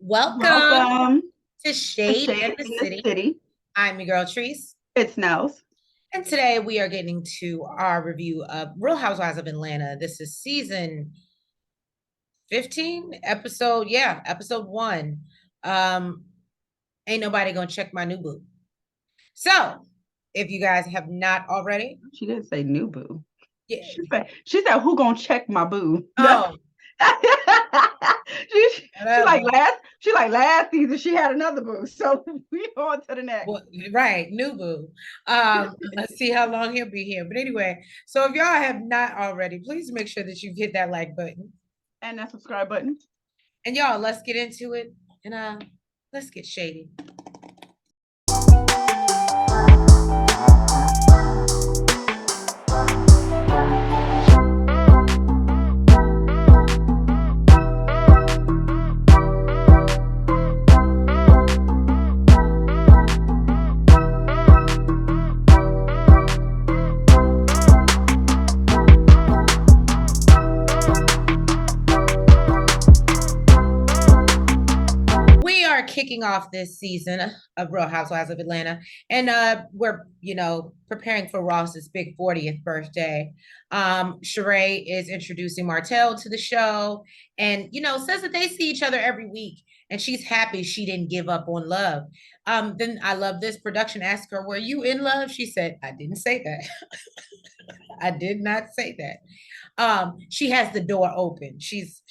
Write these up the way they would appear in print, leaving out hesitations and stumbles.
Welcome Welcome to to Shade Shade in the in the City. City. I'm your girl Treese, It's Nels. and today we are getting to our review of Real Housewives of Atlanta. This is season 15, episode 1. Um, Ain't nobody gonna check my new boo. So, if you guys have not already, She didn't say new boo. yeah. She said, who gonna check my boo? That's Oh, she whatever. like last season she had another boo. So we on to the next. Well, right, new boo. Let's see how long he'll be here. But anyway, so if y'all have not already, please make sure that you hit that like button. And that subscribe button. And y'all, let's get into it. And let's get shady. We are kicking off this season of Real Housewives of Atlanta, and we're preparing for Ross's big 40th birthday. Sheree is introducing Martell to the show, and says that they see each other every week, and she's happy she didn't give up on love. Then I love this. Production asked her, "Were you in love?" She said, "I didn't say that. I did not say that." She has the door open. She's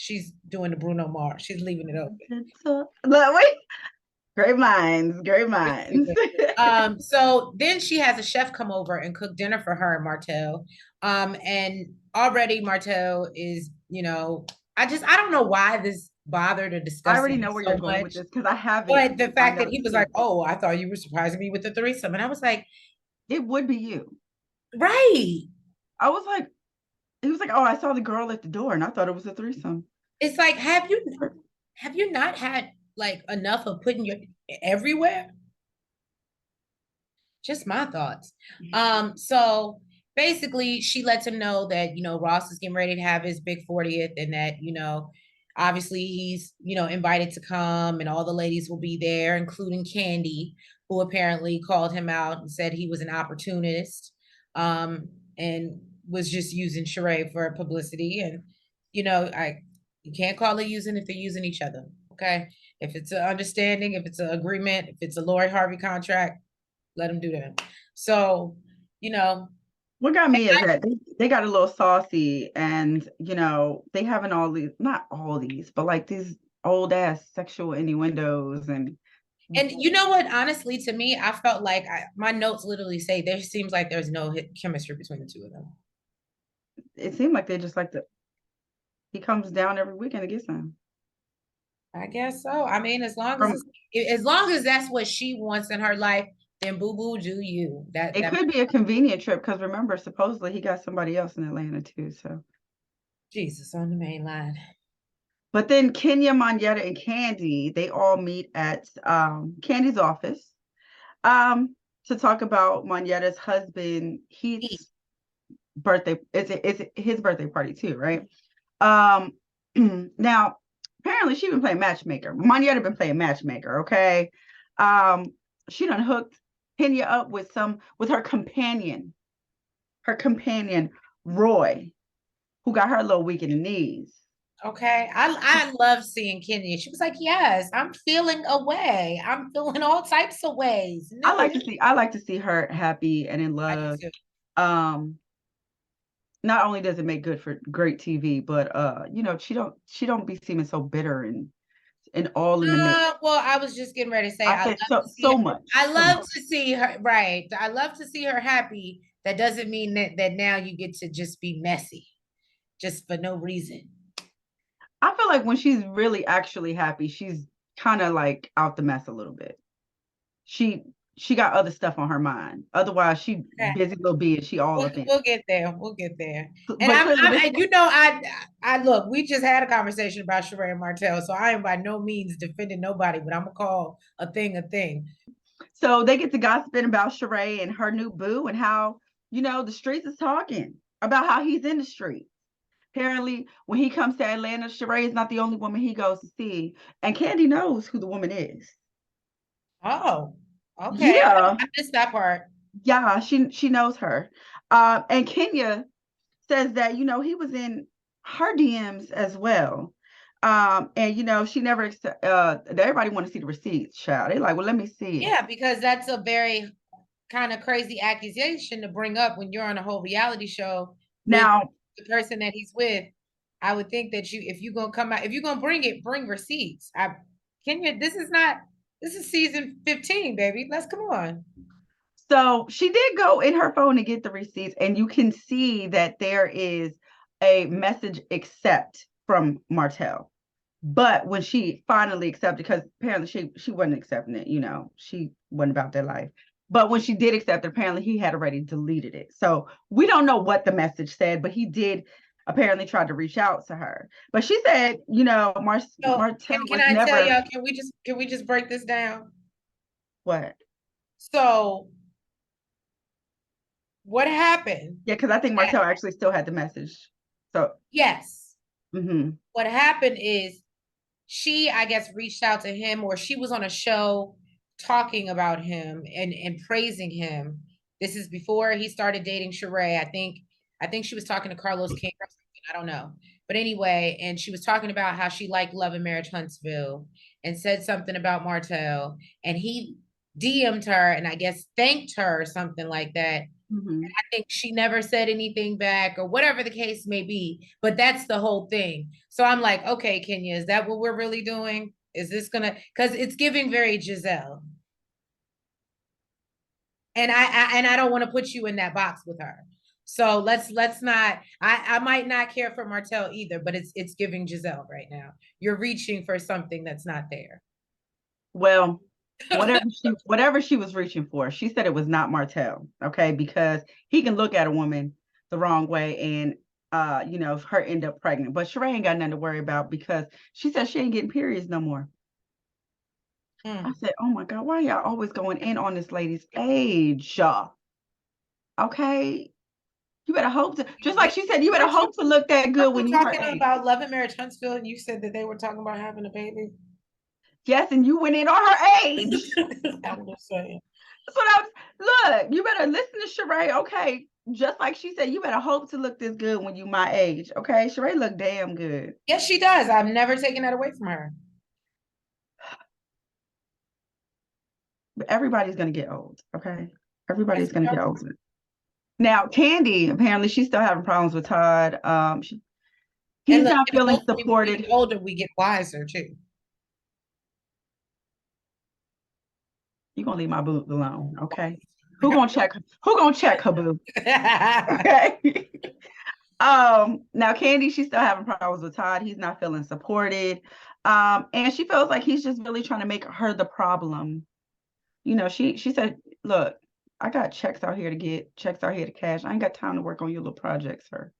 doing the Bruno Mars. She's leaving it open. Look, wait. Great minds, great minds. So then she has a chef come over and cook dinner for her and Martell. And already Martell is, I don't know why this bothered or I disgusted already me know where you're so going with much. this because I have it But the in my fact that he notes was too. like, "Oh, I thought you were surprising me with the threesome," and I was like, It would be you. right. I was like, he was like, oh, I saw the girl at the door and I thought it was a threesome. It's like, have you not had like enough of putting your everywhere? Just my thoughts. So basically she lets him know that, Ross is getting ready to have his big 40th and that, obviously he's, invited to come and all the ladies will be there, including Kandi, who apparently called him out and said he was an opportunist, and was just using Sheree for publicity. And, you can't call it using if they're using each other. Okay. If it's an understanding, if it's an agreement, if it's a Lori Harvey contract, let them do that. So, you know, What got me is that they got a little saucy and, they having all these, not all these, but like these old ass sexual innuendos. And and you know what? Honestly, to me, I felt like my notes literally say there seems like there's no chemistry between the two of them. it seemed like they just like he comes down every weekend to get some. I guess so. I mean, From as long as that's what she wants in her life, then boo boo, do you? It could be a convenient trip because remember, supposedly he got somebody else in Atlanta too. So, Jesus on the main line. but then Kenya, Monyetta, and Kandi, they all meet at Kandi's office to talk about Monyetta's husband Heath's birthday. It's his birthday party too, right? Now apparently she been playing matchmaker. Monyetta been playing matchmaker, okay? She done hooked Kenya up with her companion Roy, who got her a little weak in the knees. Okay. I love seeing Kenya. She was like, "Yes, I'm feeling a way. I'm feeling all types of ways." I No, like to see her happy and in I do love. too. Um, Not only does it make good for great TV, but she don't be seeming so bitter and all in the mix. Well, I was just getting ready to say I I love said so to see her. so much. I So love much. to see her, right. I love to see her happy. That doesn't mean that now you get to just be messy, just for no reason. I feel like when she's really actually happy, she's kind of like out the mess a little bit. She she got other stuff on her mind. Otherwise, she Okay. busy little bee and she all We'll, up in. we'll get there. We'll get there. And But clearly this I look. We just had a conversation about Sheree and Martell, so I am by no means defending nobody, but I'm gonna call a thing a thing. So they get to gossiping about Sheree and her new boo and how, the streets is talking about how he's in the street. Apparently, when he comes to Atlanta, Sheree is not the only woman he goes to see, and Kandi knows who the woman is. Oh, okay. Yeah, I missed that part. yeah, she knows her. And Kenya says that he was in her DMs as well. And she never everybody want to see the receipts, child. They like, well, let me see it. Yeah, because that's a very kind of crazy accusation to bring up when you're on a whole reality show with Now, the person that he's with. I would think that if you're gonna come out, if you're gonna bring it, bring receipts. Kenya, this is season 15, baby. Let's come on. so she did go in her phone to get the receipts, and you can see that there is a message accept from Martell. But when she finally accepted, because apparently she wasn't accepting it, she wasn't about their life. But when she did accept it, apparently he had already deleted it. So we don't know what the message said, but he did apparently try to reach out to her. But she said, So Martell can was I tell never y'all, can we just break this down? what? So what happened? Yeah, because I think Martell actually still had the message. So Yes. mm-hmm. What happened is she, I guess, reached out to him, or she was on a show talking about him and praising him. This is before he started dating Sheree. I think she was talking to Carlos King or something. I don't know. But anyway, and she was talking about how she liked Love and Marriage Huntsville and said something about Martell. And he DM'd her and I guess thanked her or something like that. Mm-hmm. I think she never said anything back or whatever the case may be, but that's the whole thing. So I'm like, okay, Kenya, is that what we're really doing? Is this gonna, because it's giving very Giselle. And I don't want to put you in that box with her. So let's not, I might not care for Martell either, but it's giving Giselle right now. You're reaching for something that's not there. Well, whatever she was reaching for, she said it was not Martell, okay? Because he can look at a woman the wrong way and her end up pregnant. But Sheree ain't got nothing to worry about because she said she ain't getting periods no more. I said, oh my God, why y'all always going in on this lady's age? Okay. You better hope to, just like she said, you better hope to look that good when We're you her talking age. about Love and Marriage Huntsville, and you said that they were talking about having a baby. Yes, and you went in on her age. I'm just saying. That's what look, you better listen to Sheree. Okay. Just like she said, you better hope to look this good when you my age. Okay. Sheree look damn good. Yes, she does. I've never taken that away from her. But everybody's gonna get old. Okay. Everybody's Yes, gonna get old. Now, Kandi, apparently she's still having problems with Todd. and He's look, not and feeling hopefully when we supported. get older, we get wiser too. You're gonna leave my boo alone, okay? Who gonna check her boo? Okay. Now Kandi, she's still having problems with Todd. He's not feeling supported. And she feels like he's just really trying to make her the problem. She said, look, I got checks out here to cash. I ain't got time to work on your little projects, sir.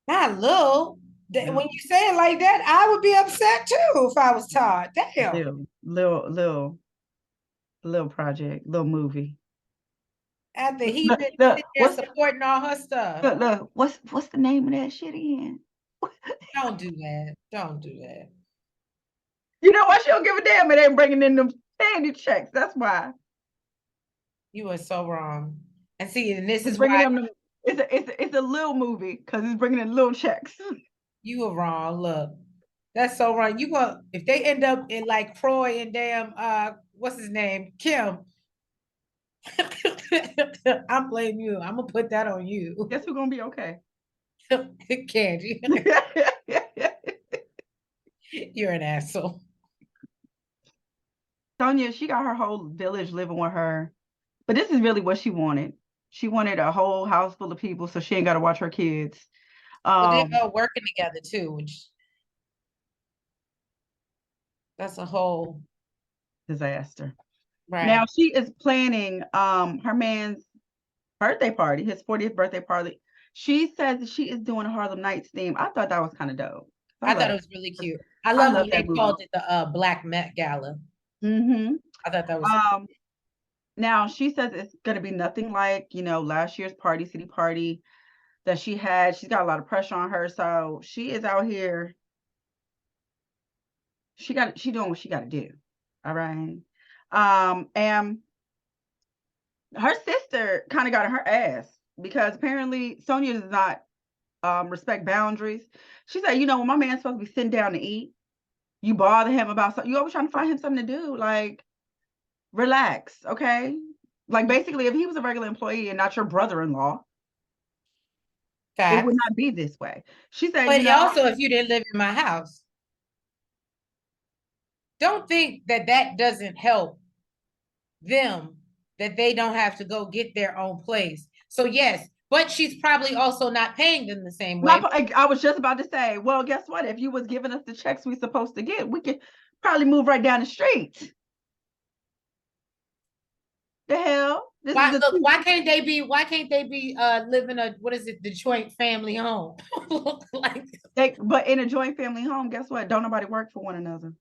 Not little. Yeah. When you say it like that, I would be upset too if I was Todd. Damn. Little project, little movie. After he Look, been look, sitting there supporting all her stuff. look, what's the name of that shit again? Don't do that. Don't do that. You know why she don't give a damn? It ain't bringing in them candy checks. That's why. You are so wrong. And see, and this It's is bringing why them. It's a little movie because it's bringing in little checks. you are wrong. Look, that's so wrong. You go if they end up in like Croy and damn what's his name? Kim. I'm blaming you. I'm gonna put that on you. Guess who's gonna be okay? Candy. You're an asshole. Sonia, she got her whole village living with her. But this is really what she wanted. She wanted a whole house full of people so she ain't got to watch her kids. But they're all working together too, which that's a whole disaster. right. Now she is planning her man's birthday party, his 40th birthday party. She says that she is doing a Harlem Nights theme. I thought that was kind of dope. I thought it was really cute. I I love love when that they movie. called it the Black Met Gala. Mm-hmm. I thought that was Now she says it's gonna be nothing like, last year's Party City Party. that she had. She's got a lot of pressure on her, so she is out here. She doing what she got to do. All right. And her sister kind of got on her ass because apparently Sonia does not respect boundaries. She said, when my man's supposed to be sitting down to eat, you bother him about something. You always trying to find him something to do. Like, relax, okay? Like, basically, if he was a regular employee and not your brother-in-law, it would Facts. not be this way. She said, But also, if you didn't live in my house, don't think that that doesn't help them, that they don't have to go get their own place. So yes, but she's probably also not paying them the same way. I was just about to say, well, guess what? If you was giving us the checks we supposed to get, we could probably move right down the street. The hell? Why can't they be living a, what is it, the joint family home? But in a joint family home, guess what? Don't nobody work for one another.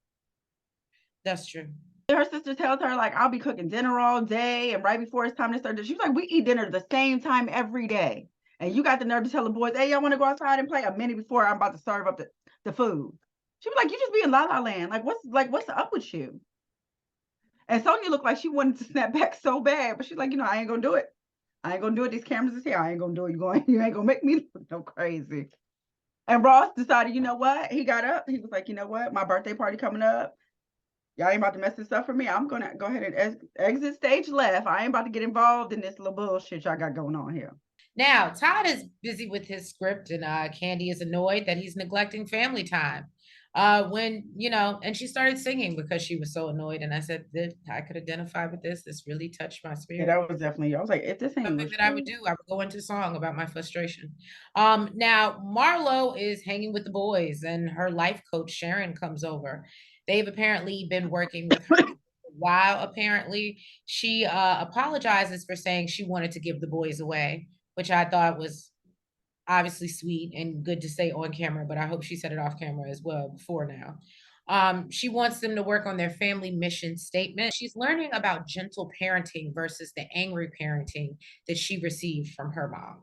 That's true. Her sister tells her, like, I'll be cooking dinner all day, and right before it's time to start, she's like, we eat dinner the same time every day. And you got the nerve to tell the boys, hey, y'all want to go outside and play a minute before I'm about to serve up the food. She was like, you just be in La La Land. Like, what's up with you? And Sonia looked like she wanted to snap back so bad, but she's like, I ain't gonna do it. I ain't gonna do it. These cameras is here. I ain't gonna do it. You ain't gonna make me look no crazy. And Ross decided, you know what? He got up. He was like, you know what? My birthday party coming up. Y'all ain't about to mess this up for me. I'm gonna go ahead and exit stage left. I ain't about to get involved in this little bullshit y'all got going on here. Now, Todd is busy with his script, and Kandi is annoyed that he's neglecting family time. And she started singing because she was so annoyed. And I said, I could identify with this. This really touched my spirit. Yeah, that was definitely, I was like, if this ain't something that I would do, I would go into song about my frustration. Now Marlo is hanging with the boys, and her life coach, Sharon, comes over. They've apparently been working with her while apparently she apologizes for saying she wanted to give the boys away, which I thought was obviously sweet and good to say on camera, but I hope she said it off camera as well before now. She wants them to work on their family mission statement. She's learning about gentle parenting versus the angry parenting that she received from her mom.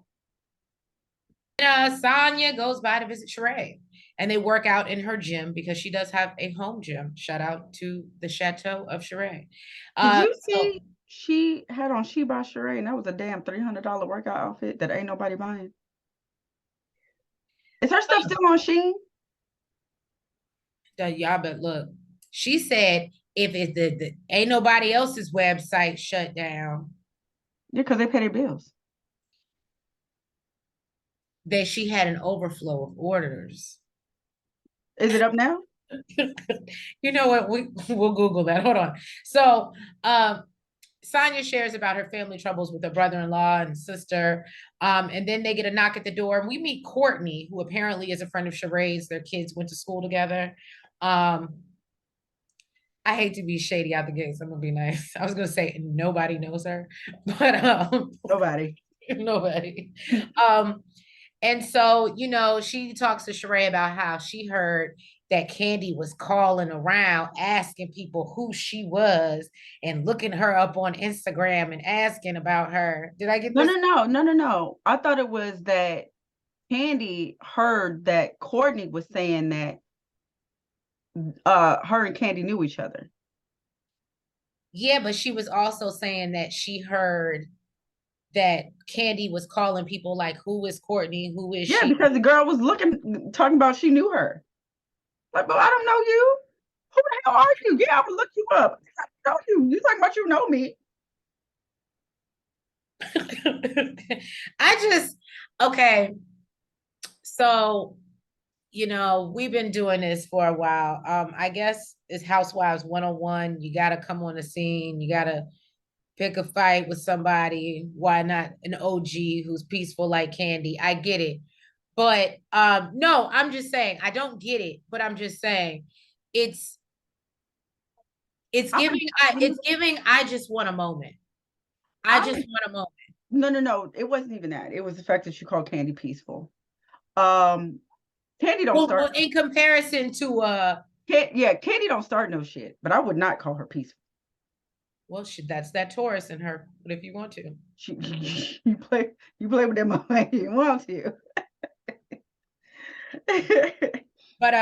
Sonia goes by to visit Sheree, and they work out in her gym because she does have a home gym. Shout out to the Chateau of Sheree. Did you see she had on She by Sheree, and that was a damn $300 workout outfit that ain't nobody buying? Is her stuff still on Shein? Y'all, but look, she said if it's the ain't nobody else's website shut down. Yeah, because they pay their bills. That she had an overflow of orders. Is it up now? You know what? We'll Google that. Hold on. So Sonia shares about her family troubles with her brother-in-law and sister. And then they get a knock at the door. And we meet Courtney, who apparently is a friend of Sheree's. Their kids went to school together. I hate to be shady out the gate, so I'm gonna be nice. I was gonna say nobody knows her, but nobody. Nobody. And so, she talks to Sheree about how she heard that Kandi was calling around asking people who she was and looking her up on Instagram and asking about her. Did I get this? No. I thought it was that Kandi heard that Courtney was saying that her and Kandi knew each other. Yeah, but she was also saying that she heard that Kandi was calling people like, who is Courtney? Who is she? Yeah, because the girl was talking about she knew her. Like, but I don't know you. Who the hell are you? Yeah, I'm gonna look you up. I know you. You talking about you know me. Okay. So, we've been doing this for a while. I guess it's Housewives 101. You got to come on the scene. You got to pick a fight with somebody. Why not an OG who's peaceful like Kandi? I get it. But no, I'm just saying, I don't get it, but I'm just saying it's giving I just want a moment. I just want a moment. No. It wasn't even that. It was the fact that you called Kandi peaceful. Kandi don't start. Well, in comparison to Kandi don't start no shit, but I would not call her peaceful. Well, that's that Taurus in her. But if you want to, you play with them way you want to. but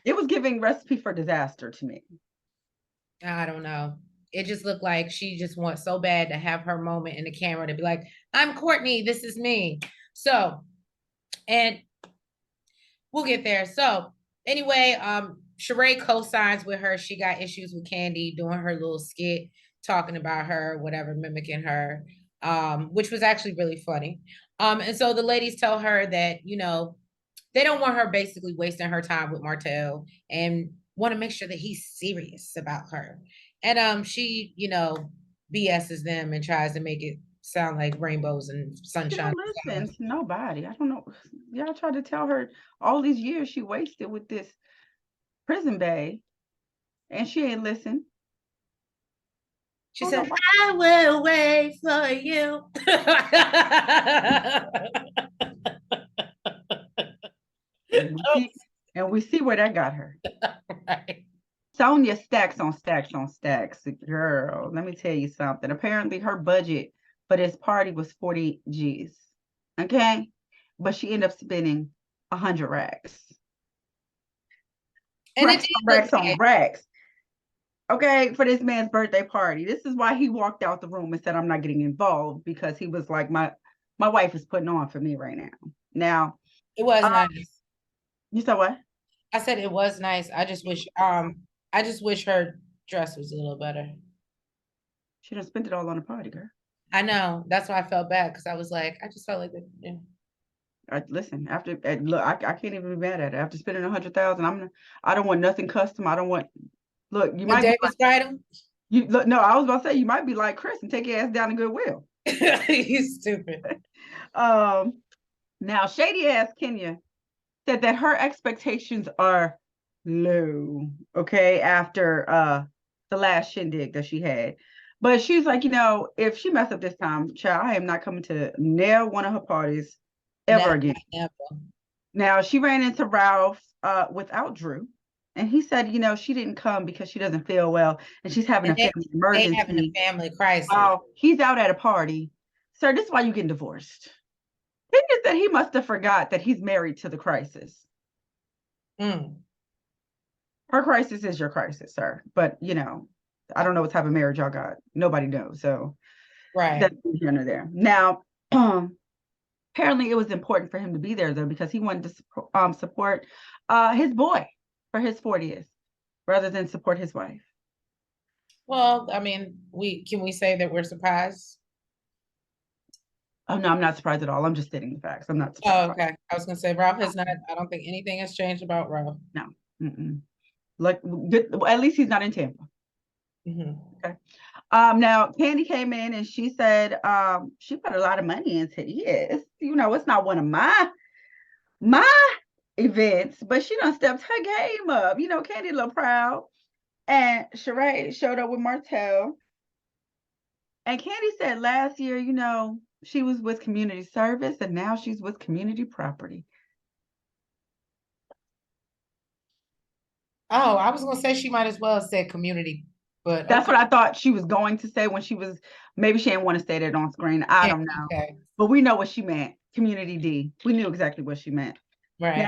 It was giving recipe for disaster to me. I don't know. It just looked like she just wants so bad to have her moment in the camera to be like, "I'm Courtney. This is me." So, and we'll get there. So, anyway, Sheree co-signs with her. She got issues with Kandi doing her little skit, talking about her, whatever, mimicking her, which was actually really funny. And so the ladies tell her that, they don't want her basically wasting her time with Martell and want to make sure that he's serious about her. And she, BS's them and tries to make it sound like rainbows and She sunshine. don't listen to nobody. I don't know. Y'all tried to tell her all these years she wasted with this prison bae, and she ain't listen. She said, I will wait for you. And we see where that got her. Right. Sonia stacks on stacks on stacks. Girl, let me tell you something. Apparently her budget for this party was 40 G's. Okay? But she ended up spending 100 racks. And Racks on racks. Okay, for this man's birthday party. This is why he walked out the room and said, I'm not getting involved, because he was like, my wife is putting on for me right now. Now, it was nice. You said what? I said it was nice. I just wish her dress was a little better. She done spent it all on a party, girl. I know. That's why I felt bad, because I was like, I just felt like that. Yeah. Listen, after look, I can't even be mad at it. After spending 100,000, I don't want nothing custom. I don't want. Look, you might Davis bridal. You look. No, I was about to say you might be like Chris and take your ass down to Goodwill. He's stupid. Now shady ass Kenya said that her expectations are low. Okay, after the last shindig that she had. But she's like, if she mess up this time, child, I am not coming to near one of her parties ever again. Never. Now she ran into Ralph without Drew, and he said, she didn't come because she doesn't feel well, and she's having a family emergency. They having a family crisis. He's out at a party. Sir, this is why you getting divorced. Kenya said he must have forgot that he's married to the crisis. Her crisis is your crisis, sir. But I don't know what type of marriage y'all got. Nobody knows. So right. That's here and there. Now, apparently it was important for him to be there though, because he wanted to support his boy for his 40th rather than support his wife. Well, I mean, can we say that we're surprised? Oh no, I'm not surprised at all. I'm just stating the facts. I'm not surprised. Oh, okay. I was gonna say Ralph has not. I don't think anything has changed about Ralph. No. Like good. At least he's not in Tampa. Okay. Now Kandi came in and she said she put a lot of money into it. It's not one of my events, but she done stepped her game up. Kandi a little proud. And Sheree showed up with Martell. And Kandi said last year, she was with community service and now she's with community property. Oh, I was gonna say she might as well have said community, but that's what I thought she was going to say when she was, maybe she didn't want to say that on screen. I don't know. Okay. But we know what she meant. Community D. We knew exactly what she meant. Right.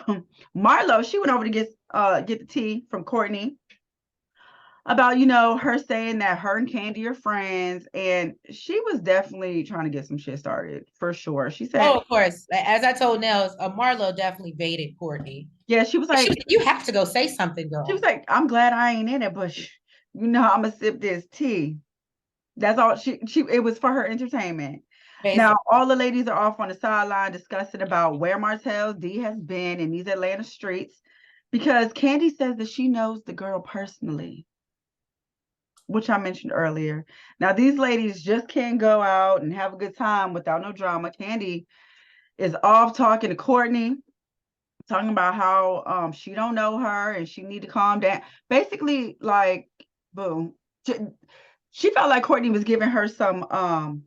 Now, Marlo, she went over to get the tea from Courtney about, her saying that her and Kandi are friends, and she was definitely trying to get some shit started for sure. She said, "Oh, of course." As I told Nels, Marlo definitely baited Courtney. Yeah, she was like, "You have to go say something, girl." She was like, "I'm glad I ain't in it, but I'm gonna sip this tea." That's all. It was for her entertainment. Basically. Now all the ladies are off on the sideline discussing about where Martell D has been in these Atlanta streets, because Kandi says that she knows the girl personally, which I mentioned earlier. Now these ladies just can't go out and have a good time without no drama. Kandi is off talking to Courtney, talking about how she don't know her and she need to calm down. Basically, like, boom. She felt like Courtney was giving her some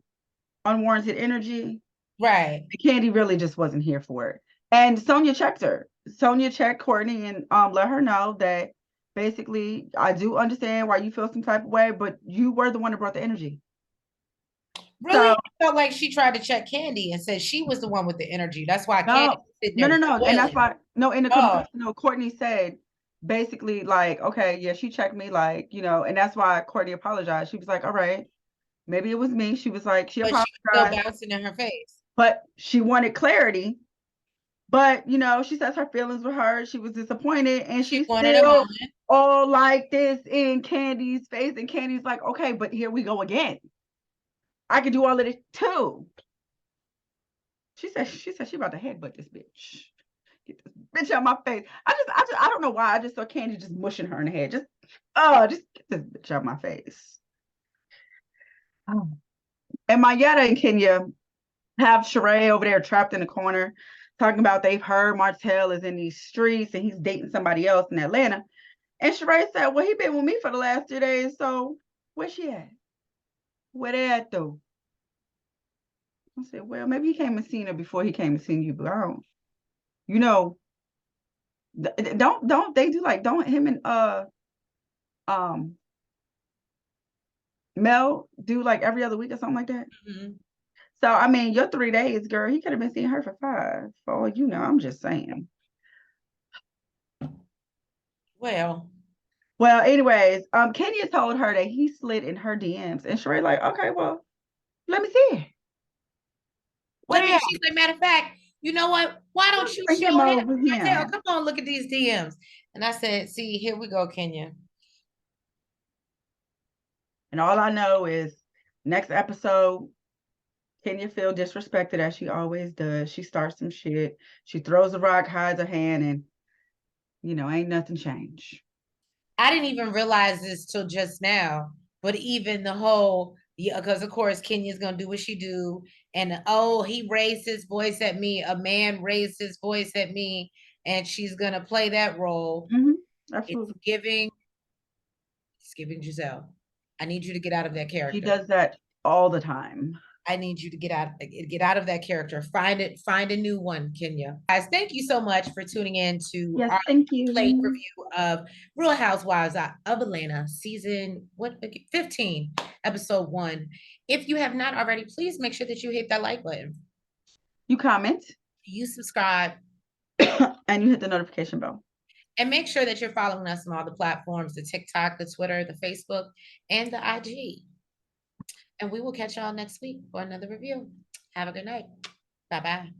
unwarranted energy. Right. Kandi really just wasn't here for it. And Sonia checked her. Sonia checked Courtney and let her know that basically, I do understand why you feel some type of way, but you were the one that brought the energy. Really? So I felt like she tried to check Kandi and said she was the one with the energy. That's why Kandi no, was sitting no, no, there no. And that's boiling. why, no, in the Oh, confessional, Courtney said basically, like, okay, yeah, she checked me, like, and that's why Courtney apologized. She was like, all right, maybe it was me. She was like, she but she was still apologized, bouncing in her face. but she wanted clarity. But, she says her feelings were hurt. She was disappointed, and She she's wanted a still moment. all like this in Candy's face. And Candy's like, okay, but here we go again. I can do all of this too. She said she about to headbutt this bitch. Get this bitch out my face. I don't know why. I just saw Candy just mushing her in the head. Just get this bitch out my face. Oh. And Mayetta and Kenya have Sheree over there trapped in the corner, talking about they've heard Martell is in these streets and he's dating somebody else in Atlanta. And Sheree said, well, he been with me for the last 2 days, so where's she at? Where they at, though? I said, well, maybe he came and seen her before he came and seen you, but I don't, you know, don't they do like, don't him and um Mel do like every other week or something like that? Mm-hmm. So, I mean, your 3 days, girl, he could have been seeing her for 5. For all you know, I'm just saying. Well, Well, anyways, Kenya told her that he slid in her DMs, and Sheree like, okay, well, let me see it. What let they me, at? she's like, matter of fact, you know what? Why don't you Bring show him him? over Martell, here. come on, look at these DMs. And I said, see, here we go, Kenya. And all I know is next episode, Kenya feel disrespected as she always does. She starts some shit. She throws a rock, hides her hand, and ain't nothing changed. I didn't even realize this till just now. But even the whole, yeah, because of course Kenya's gonna do what she do, and oh, he raised his voice at me. A man raised his voice at me, and she's gonna play that role. It's Absolutely. giving, it's giving Giselle. I need you to get out of that She character. does that all the time. I need you to get out of that character. Find a new one, Kenya. Guys, thank you so much for tuning in to Yes, our thank plate you. review of Real Housewives of Atlanta, season 15, episode 1. If you have not already, please make sure that you hit that like button. You comment You subscribe and you hit the notification bell. and make sure that you're following us on all the platforms, the TikTok, the Twitter, the Facebook, and the IG. And we will catch y'all next week for another review. Have a good night. Bye-bye.